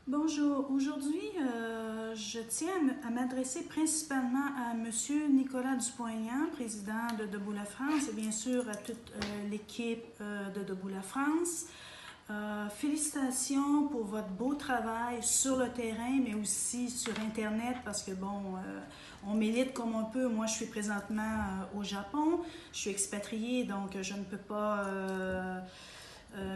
Bonjour, aujourd'hui je tiens à m'adresser principalement à Monsieur Nicolas Dupont-Aignan, président de Debout la France, et bien sûr à toute l'équipe de Debout la France. Félicitations pour votre beau travail sur le terrain, mais aussi sur Internet, parce que bon, on milite comme on peut. Moi, je suis présentement au Japon, je suis expatriée, donc je ne peux pas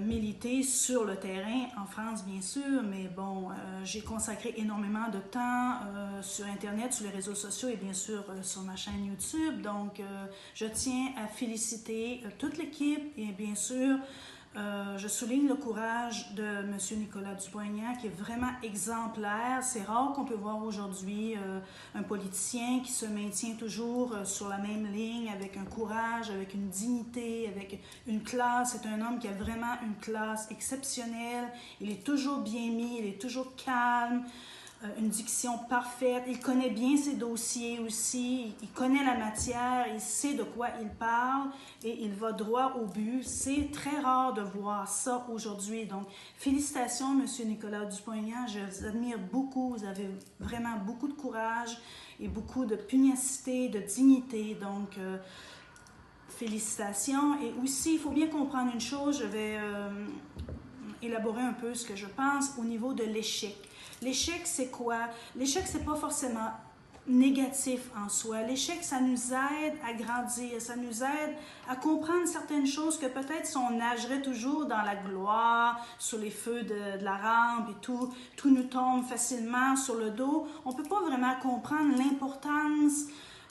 militer sur le terrain, en France bien sûr, mais bon, j'ai consacré énormément de temps sur Internet, sur les réseaux sociaux et bien sûr sur ma chaîne YouTube. Donc, je tiens à féliciter toute l'équipe et bien sûr, je souligne le courage de M. Nicolas Dupont-Aignan qui est vraiment exemplaire. C'est rare qu'on peut voir aujourd'hui un politicien qui se maintient toujours sur la même ligne, avec un courage, avec une dignité, avec une classe. C'est un homme qui a vraiment une classe exceptionnelle. Il est toujours bien mis, il est toujours calme. Une diction parfaite, il connaît bien ses dossiers aussi, il connaît la matière, il sait de quoi il parle et il va droit au but. C'est très rare de voir ça aujourd'hui. Donc, félicitations, M. Nicolas Dupont-Aignan, je vous admire beaucoup, vous avez vraiment beaucoup de courage et beaucoup de pugnacité, de dignité. Donc, félicitations. Et aussi, il faut bien comprendre une chose, je vais élaborer un peu ce que je pense au niveau de l'échec. L'échec, c'est quoi? L'échec, c'est pas forcément négatif en soi. L'échec, ça nous aide à grandir, ça nous aide à comprendre certaines choses que peut-être si on nagerait toujours dans la gloire, sur les feux de la rampe et tout nous tombe facilement sur le dos, on peut pas vraiment comprendre l'importance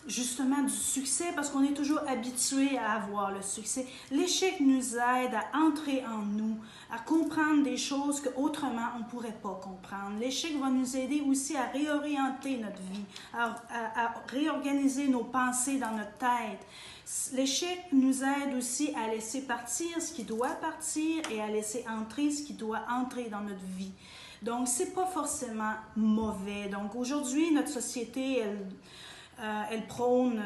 justement du succès parce qu'on est toujours habitué à avoir le succès. L'échec nous aide à entrer en nous, à comprendre des choses qu'autrement on ne pourrait pas comprendre. L'échec va nous aider aussi à réorienter notre vie, à réorganiser nos pensées dans notre tête. L'échec nous aide aussi à laisser partir ce qui doit partir et à laisser entrer ce qui doit entrer dans notre vie. Donc, c'est pas forcément mauvais. Donc, aujourd'hui, notre société, elle prône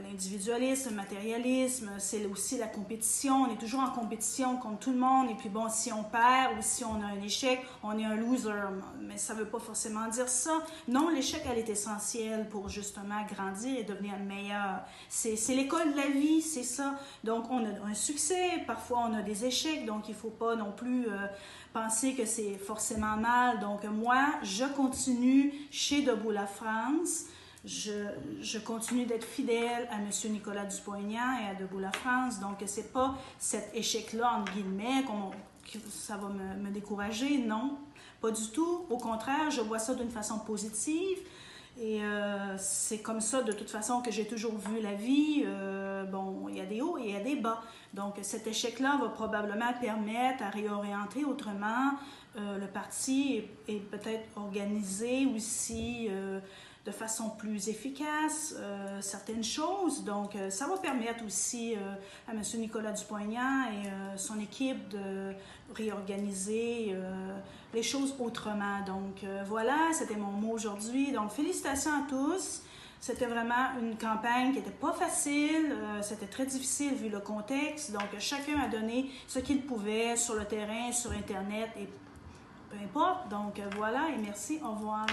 l'individualisme, le matérialisme, c'est aussi la compétition. On est toujours en compétition contre tout le monde. Et puis bon, si on perd ou si on a un échec, on est un loser. Mais ça ne veut pas forcément dire ça. Non, l'échec, elle est essentielle pour justement grandir et devenir meilleur. C'est l'école de la vie, c'est ça. Donc, on a un succès, parfois on a des échecs. Donc, il ne faut pas non plus penser que c'est forcément mal. Donc, moi, je continue chez Debout la France. Je continue d'être fidèle à M. Nicolas Dupont-Aignan et à Debout la France. Donc, ce n'est pas cet échec-là, entre guillemets, que ça va me décourager. Non, pas du tout. Au contraire, je vois ça d'une façon positive. Et c'est comme ça, de toute façon, que j'ai toujours vu la vie. Bon, il y a des hauts et il y a des bas. Donc, cet échec-là va probablement permettre à réorienter autrement le parti et peut-être organiser aussi de façon plus efficace certaines choses. Donc, ça va permettre aussi à M. Nicolas Dupont-Aignan et son équipe de réorganiser les choses autrement. Donc, voilà, c'était mon mot aujourd'hui. Donc, félicitations à tous. C'était vraiment une campagne qui n'était pas facile, c'était très difficile vu le contexte. Donc, chacun a donné ce qu'il pouvait sur le terrain, sur Internet et peu importe. Donc, voilà et merci, au revoir.